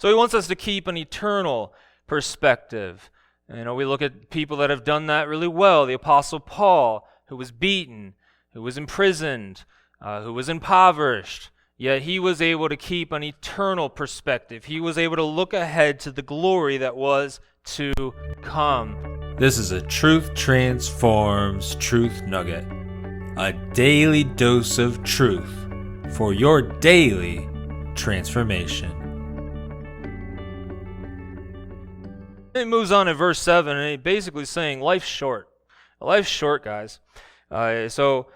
So he wants us to keep an eternal perspective. We look at people that have done that really well. The Apostle Paul, who was beaten, who was imprisoned, who was impoverished, yet he was able to keep an eternal perspective. He was able to look ahead to the glory that was to come. This is a Truth Transforms Truth Nugget, a daily dose of truth for your daily transformation. It moves on in verse 7, and he's basically saying life's short. Life's short, guys. So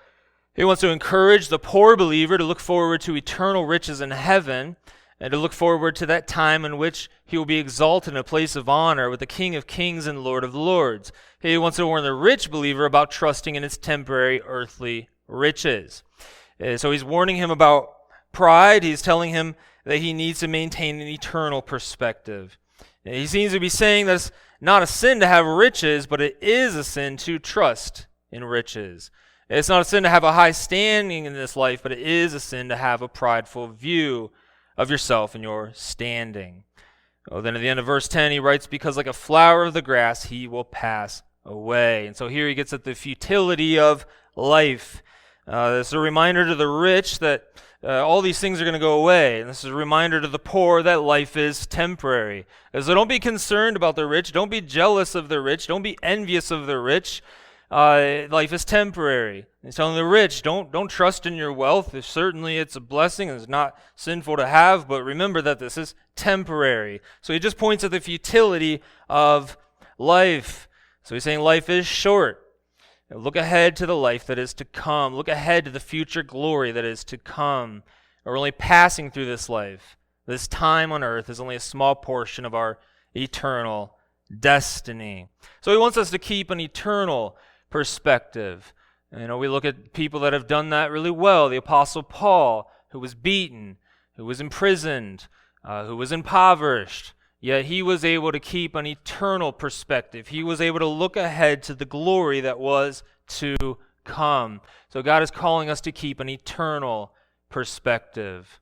he wants to encourage the poor believer to look forward to eternal riches in heaven and to look forward to that time in which he will be exalted in a place of honor with the King of Kings and Lord of Lords. He wants to warn the rich believer about trusting in his temporary earthly riches. So he's warning him about pride. He's telling him that he needs to maintain an eternal perspective. He seems to be saying that it's not a sin to have riches, but it is a sin to trust in riches. It's not a sin to have a high standing in this life, but it is a sin to have a prideful view of yourself and your standing. Then at the end of verse 10, he writes, because like a flower of the grass, he will pass away. And so here he gets at the futility of life. This is a reminder to the rich that all these things are going to go away. And this is a reminder to the poor that life is temporary. So don't be concerned about the rich. Don't be jealous of the rich. Don't be envious of the rich. Life is temporary. He's telling the rich, don't trust in your wealth. Certainly it's a blessing and it's not sinful to have, but remember that this is temporary. So he just points at the futility of life. So he's saying life is short. Look ahead to the life that is to come. Look ahead to the future glory that is to come. We're only passing through this life. This time on earth is only a small portion of our eternal destiny. So he wants us to keep an eternal perspective. We look at people that have done that really well. The Apostle Paul, who was beaten, who was imprisoned, who was impoverished, yet he was able to keep an eternal perspective. He was able to look ahead to the glory that was to come. So God is calling us to keep an eternal perspective.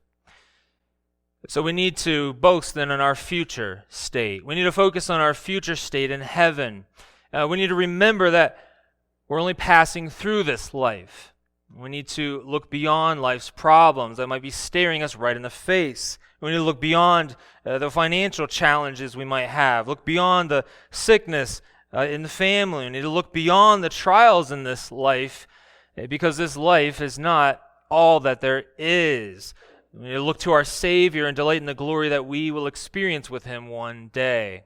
So we need to boast then in our future state. We need to focus on our future state in heaven. We need to remember that we're only passing through this life. We need to look beyond life's problems that might be staring us right in the face. We need to look beyond the financial challenges we might have. Look beyond the sickness in the family. We need to look beyond the trials in this life because this life is not all that there is. We need to look to our Savior and delight in the glory that we will experience with Him one day.